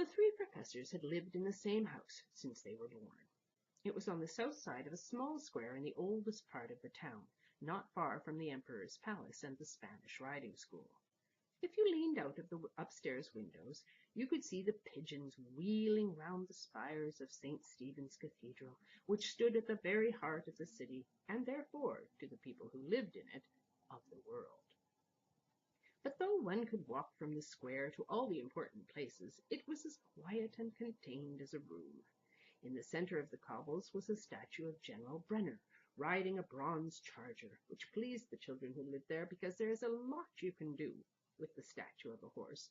The three professors had lived in the same house since they were born. It was on the south side of a small square in the oldest part of the town, not far from the Emperor's palace and the Spanish riding school. If you leaned out of the upstairs windows, you could see the pigeons wheeling round the spires of St. Stephen's Cathedral, which stood at the very heart of the city, and therefore, to the people who lived in it, of the world. But though one could walk from the square to all the important places, it was as quiet and contained as a room. In the centre of the cobbles was a statue of General Brenner, riding a bronze charger, which pleased the children who lived there, because there is a lot you can do with the statue of a horse.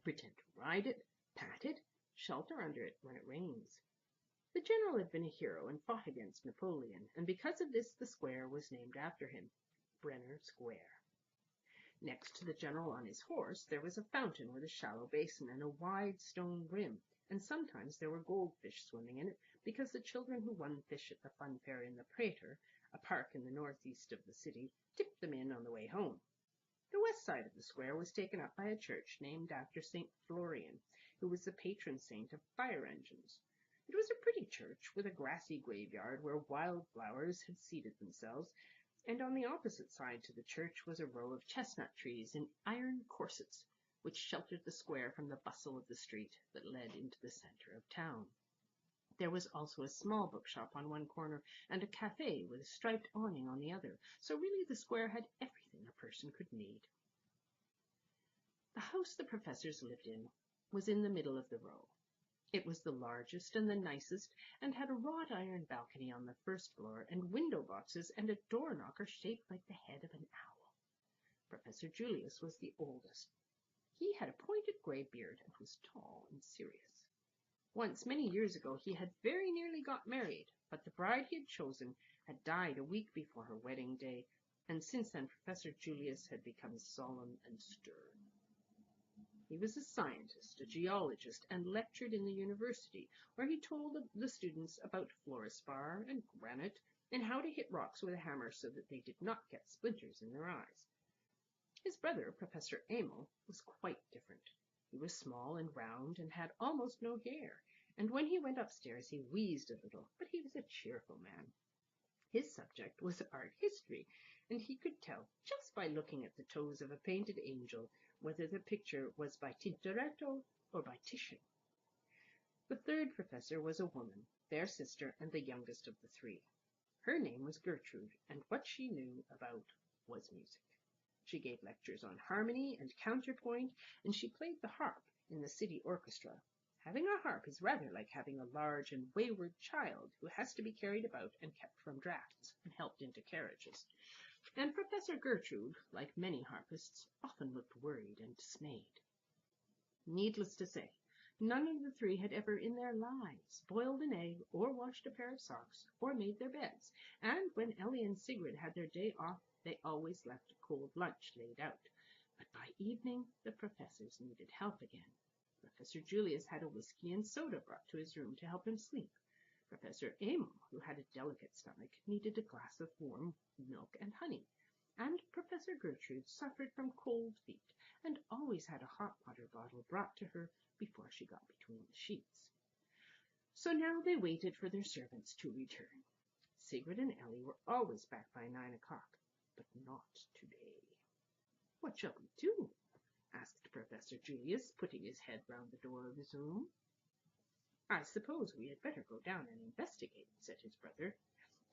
Pretend to ride it, pat it, shelter under it when it rains. The general had been a hero and fought against Napoleon, and because of this the square was named after him, Brenner Square. Next to the general on his horse there was a fountain with a shallow basin and a wide stone rim, and sometimes there were goldfish swimming in it, because the children who won fish at the fun fair in the Prater, a park in the northeast of the city, tipped them in on the way home. The west side of the square was taken up by a church named after St. Florian, who was the patron saint of fire engines. It was a pretty church, with a grassy graveyard where wild flowers had seated themselves, and on the opposite side to the church was a row of chestnut trees in iron corsets, which sheltered the square from the bustle of the street that led into the centre of town. There was also a small bookshop on one corner, and a cafe with a striped awning on the other, so really the square had everything a person could need. The house the professors lived in was in the middle of the row. It was the largest and the nicest, and had a wrought iron balcony on the first floor, and window boxes, and a door knocker shaped like the head of an owl. Professor Julius was the oldest. He had a pointed grey beard and was tall and serious. Once, many years ago, he had very nearly got married, but the bride he had chosen had died a week before her wedding day, and since then Professor Julius had become solemn and stern. He was a scientist, a geologist, and lectured in the university, where he told the students about fluorspar and granite, and how to hit rocks with a hammer so that they did not get splinters in their eyes. His brother, Professor Emil, was quite different. He was small and round, and had almost no hair, and when he went upstairs he wheezed a little, but he was a cheerful man. His subject was art history, and he could tell, just by looking at the toes of a painted angel, whether the picture was by Tintoretto or by Titian. The third professor was a woman, their sister and the youngest of the three. Her name was Gertrude, and what she knew about was music. She gave lectures on harmony and counterpoint, and she played the harp in the city orchestra. Having a harp is rather like having a large and wayward child who has to be carried about and kept from draughts and helped into carriages. And Professor Gertrude, like many harpists, often looked worried and dismayed. Needless to say, none of the three had ever in their lives boiled an egg or washed a pair of socks or made their beds, and when Ellie and Sigrid had their day off, they always left a cold lunch laid out. But by evening the professors needed help again. Professor Julius had a whiskey and soda brought to his room to help him sleep. Professor Emil, who had a delicate stomach, needed a glass of warm milk and honey, and Professor Gertrude suffered from cold feet and always had a hot water bottle brought to her before she got between the sheets. So now they waited for their servants to return. Sigrid and Ellie were always back by 9 o'clock, but not today. "What shall we do?" asked Professor Julius, putting his head round the door of his room. "I suppose we had better go down and investigate," said his brother.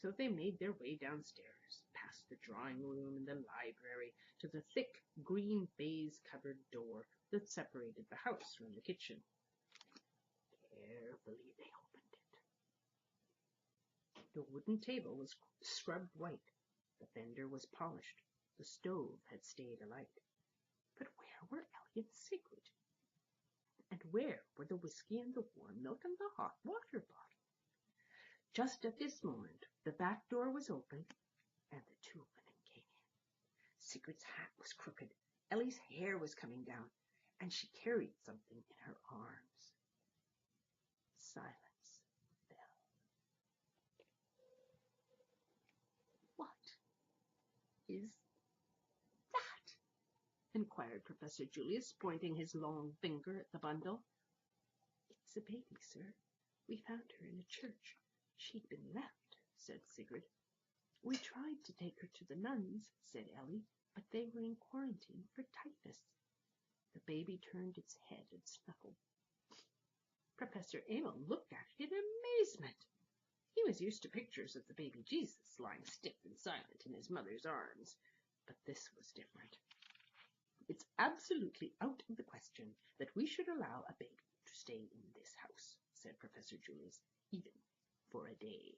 So they made their way downstairs, past the drawing-room and the library, to the thick green baize-covered door that separated the house from the kitchen. Carefully they opened it. The wooden table was scrubbed white, the fender was polished, the stove had stayed alight. But where were Ellie and Sigrid? And where were the whiskey and the warm milk and the hot water bottle? Just at this moment the back door was opened, and the two women came in. Sigrid's hat was crooked, Ellie's hair was coming down, and she carried something in her arms. Silence fell. "What is that?" inquired Professor Julius, pointing his long finger at the bundle. a baby, sir. We found her in a church. She'd been left, said Sigrid. We tried to take her to the nuns, said Ellie, but they were in quarantine for typhus. The baby turned its head and snuffled. Professor Amon looked at it in amazement. He was used to pictures of the baby Jesus lying stiff and silent in his mother's arms, but this was different. It's absolutely out of the question that we should allow a baby to stay in this house, said Professor Julius, even for a day.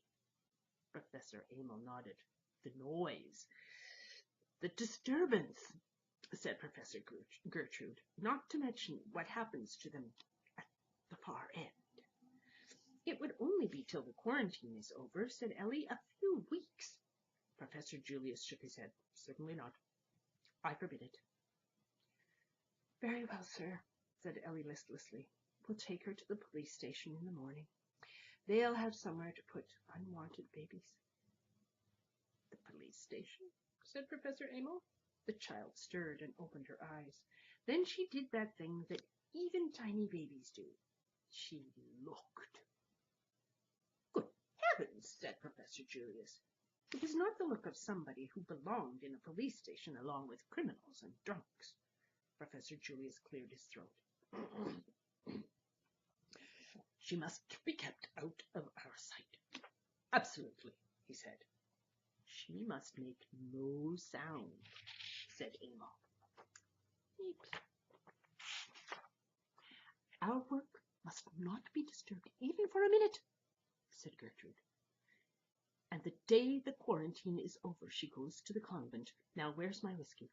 Professor Amon nodded. The noise, the disturbance, said Professor Gertrude, not to mention what happens to them at the far end. It would only be till the quarantine is over, said Ellie. A few weeks. Professor Julius shook his head. Certainly not. I forbid it. Very well, sir, said Ellie listlessly. We'll take her to the police station in the morning. They'll have somewhere to put unwanted babies. The police station? Said Professor Amon. The child stirred and opened her eyes. Then she did that thing that even tiny babies do. She looked. Good heavens, said Professor Julius. It was not the look of somebody who belonged in a police station along with criminals and drunks. Professor Julius cleared his throat. She must be kept out of our sight. Absolutely, he said. She must make no sound, said Amon. Our work must not be disturbed even for a minute, said Gertrude. And the day the quarantine is over, she goes to the convent. Now where's my whiskey?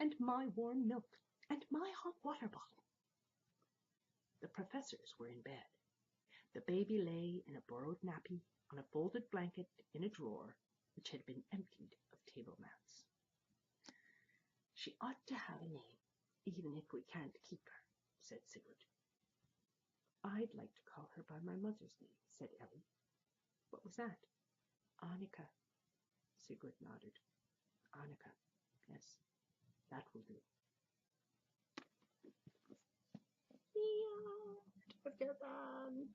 And my warm milk? And my hot water bottle? The professors were in bed. The baby lay in a borrowed nappy on a folded blanket in a drawer which had been emptied of table mats. She ought to have a name, even if we can't keep her, said Sigrid. I'd like to call her by my mother's name, said Ellie. What was that? Annika. Sigrid nodded. Annika. Yes, that will do. Yeah, Kazan.